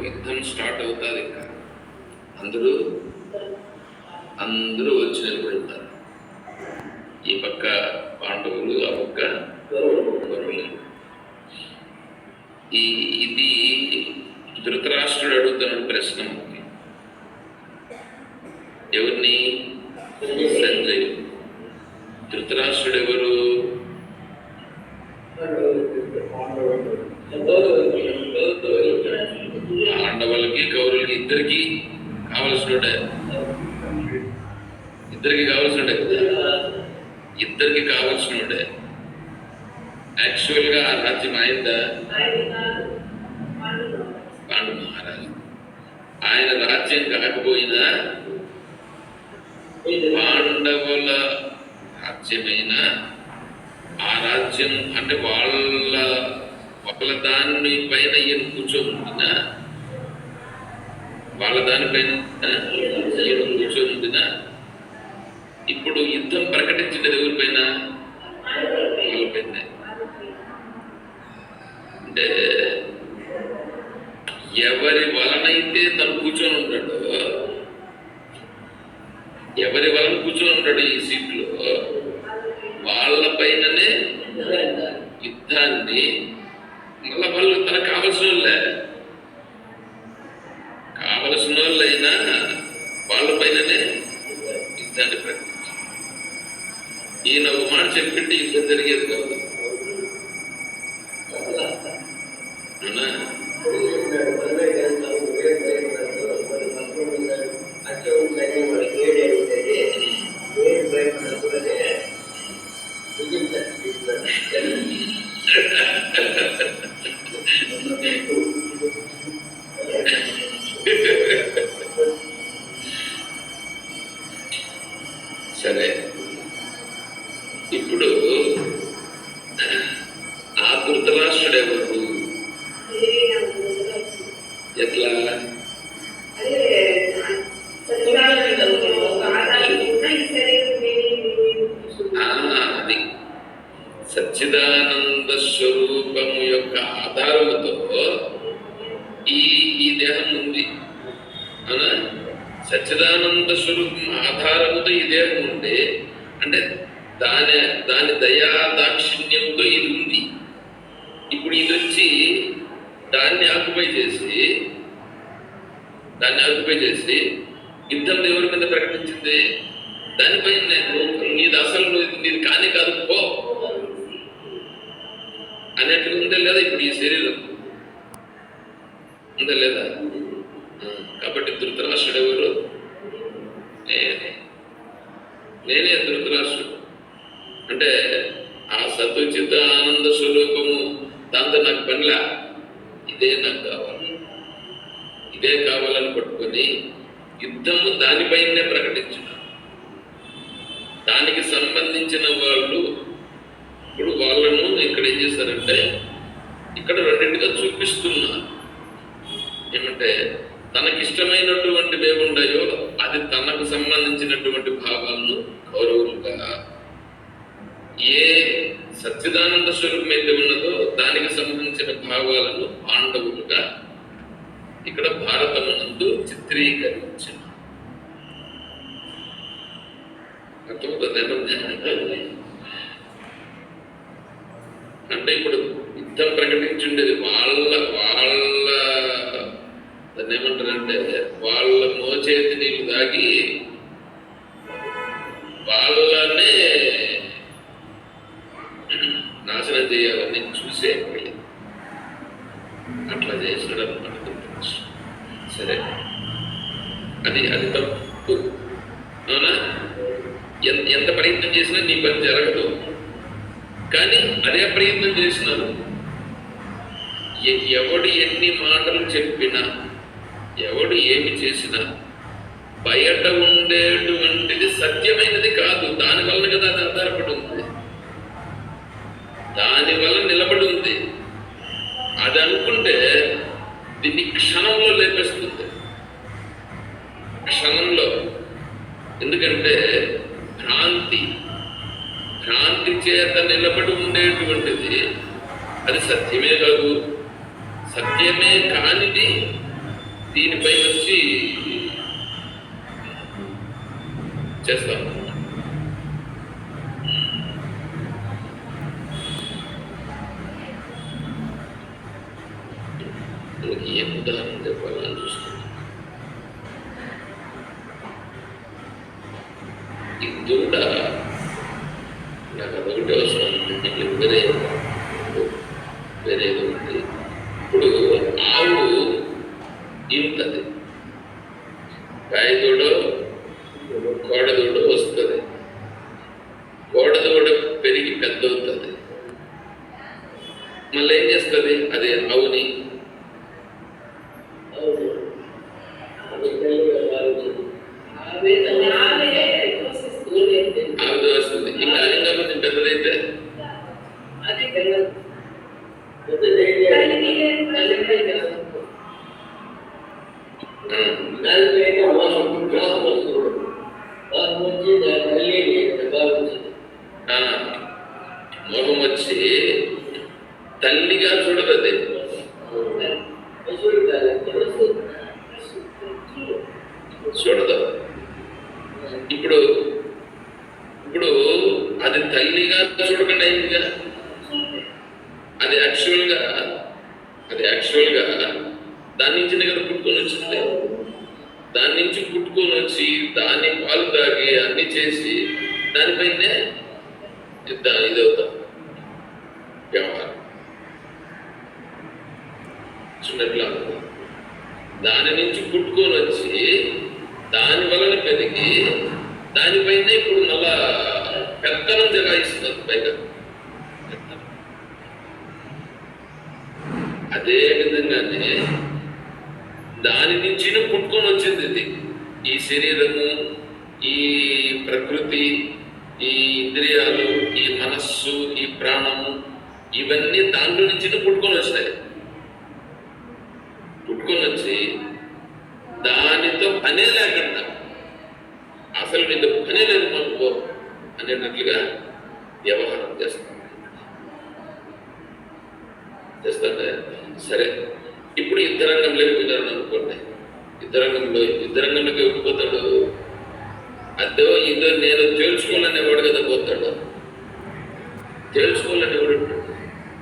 యుద్ధం స్టార్ట్ అవుతుంది. ఇంకా అందరూ వచ్చి నిలబడతారు. ఈ పక్క పాండవులు, ఆ పక్క కౌరవులు. ఇది ధృతరాష్ట్రుడు అడుగుతున్నాడు ప్రశ్న. ఎవరిని? సంజయ్. ధృతరాష్ట్రుడు ఎవరు? పాండవులకి కౌరవులకి ఇద్దరికి కావలసినోడే కదా. ఇద్దరికి కావలసినోడే. యాక్చువల్గా ఆ రాజ్యం అయిందా? పాండు మహారాజు. ఆయన రాజ్యం కాకపోయినా పాండవుల రాజ్యమైనా ఆ రాజ్యం అంటే వాళ్ళ దాని పైన ఈయన కూర్చోముందినా, వాళ్ళ దానిపైన ఈయన కూర్చోముందినా. ఇప్పుడు యుద్ధం ప్రకటించినది ఎవరిపైన? వాళ్ళపైన. అంటే ఎవరి వలనైతే తను కూర్చొని ఉంటాడో, ఎవరి వలన కూర్చొని ఉంటాడు ఈ సీట్లో, వాళ్ళ పైననే యుద్ధాన్ని మళ్ళా వాళ్ళు తనకు కావలసిన వాళ్ళైనా వాళ్ళ పైననే యుద్ధాన్ని ప్రకటించారు. ఈయన ఒక మాట చెప్పింటే యుద్ధం జరిగేది కాదు. సరే, ఇప్పుడు ఆ ధృతరాష్ట్రుడు ఎవరు? ఎట్లా? అది సచ్చిదానంద స్వరూపము యొక్క ఆధారముతో ఈ దేహం ఉంది. అవునా? సచ్చిదానంద స్వరూపం ఆధారముతో ఈ దేహం ఉంది అంటే దాని దయా దాక్షిణ్యంతో ఇది ఉంది. ఇప్పుడు ఇది వచ్చి దాన్ని ఆక్యుపై చేసి యుద్ధం ఎవరి మీద ప్రకటించింది? దానిపైన నీది అసలు నీది కానే కాదు పో అనేట్టుగా ఉందా లేదా? ఇప్పుడు ఈ శరీరం ఉందా లేదా? కాబట్టి ధృతరాష్ట్రుడు ఎవరు? నేనే ధృతరాష్ట్రుడు. అంటే ఆ సత్వచిత ఆనంద స్వరూపము దాంతో నాకు పనిలా, ఇదే నాకు కావాలని పట్టుకొని యుద్ధము దానిపైనే ప్రకటించిన. దానికి సంబంధించిన వాళ్ళు ఇప్పుడు వాళ్ళను ఇక్కడ ఏం చేశారంటే ఇక్కడ రెండింటిగా చూపిస్తున్నారు. ఏమంటే తనకిష్టమైనటువంటివి ఏముంటాయో అది తనకు సంబంధించినటువంటి భావాలను కౌరవులుగా, ఏ సచ్చిదానంద స్వరూపం అయితే ఉన్నదో దానికి సంబంధించిన భావాలను పాండవులుగా ఇక్కడ భారతమునందు చిత్రీకరించిన. అంటే ఇప్పుడు యుద్ధం ప్రకటించుండేది వాళ్ళ దాన్ని ఏమంటారంటే వాళ్ళ మోచేతి నీళ్ళు తాగి వాళ్ళనే నాశనం చేయాలని చూసే అట్లా చేసినాడు అనమాట. సరే, అది తప్పు. అవునా? ఎంత ప్రయత్నం చేసినా నీ పని జరగదు. కానీ అదే ప్రయత్నం చేసినారు. ఎవడు ఎన్ని మాటలు చెప్పినా, ఎవడు ఏమి చేసినా బయట ఉండేటువంటిది సత్యమైనది కాదు. దానివల్ల కదా అది ఆధారపడి ఉంది, దానివల్ల నిలబడి ఉంది. అది అనుకుంటే దీన్ని క్షణంలో లేపేస్తుంది. క్షణంలో. ఎందుకంటే భ్రాంతి చేత నిలబడి ఉండేటువంటిది అది సత్యమే కాదు. సత్యమే కానిది దీనిపై వచ్చి చేస్తాం. ఏం ఉదాహరణ చెప్పాలని చూస్తున్నాను. ఈ దూడ నాకు అదొకటి అవసరం ఉంది, వేరేది ఉంది. ఇప్పుడు ఆవు ఈముతుంది, గాయదూడో కోడదూడో వస్తుంది. కోడదూడ పెరిగి పెద్ద అవుతుంది, మళ్ళీ ఏం చేస్తుంది? అది ఆవుని ఆవిడ వస్తుంది. ఇంకా ఇంకా కొంచెం పెద్దదైతే మొహం వచ్చి తల్లిగా చూడదు. అది చూడదు. ఇప్పుడు ఇప్పుడు అది తల్లిగా చూడకుండా అయిందిగా. అది యాక్చువల్గా దాని నుంచి కదా పుట్టుకొని వచ్చింది. దాని నుంచి పుట్టుకొని వచ్చి దాన్ని పాలు తాగి అన్ని చేసి దానిపైనే ఇదవుతాం వ్యవహారం. చిన్నట్లా దాని నుంచి పుట్టుకొని వచ్చి దాని వలన పెరిగి దానిపైన ఇప్పుడు మళ్ళా పెత్తనం జగాయిస్తున్నారు పైగా. అదే విధంగానే దాని నుంచి పుట్టుకొని వచ్చింది ఇది. ఈ శరీరము, ఈ ప్రకృతి, ఈ ఇంద్రియాలు, ఈ మనస్సు, ఈ ప్రాణము, ఇవన్నీ దాంట్లో నుంచి పుట్టుకొని వచ్చినాయి. పుట్టుకొని వచ్చి దానితో పనే లేకుండా, అసలు నీతో పనే లేదు మనకు అనేటట్లుగా వ్యవహారం చేస్తాను. సరే, ఇప్పుడు యుద్ధరంగంలోకి వెళ్ళారని అనుకోండి. యుద్ధరంగంలోకి వెళ్ళిపోతాడు. అదో ఇదో నేను తేల్చుకోవాలనేవాడు కదా పోతాడు. తేల్చుకోవాలనేవాడు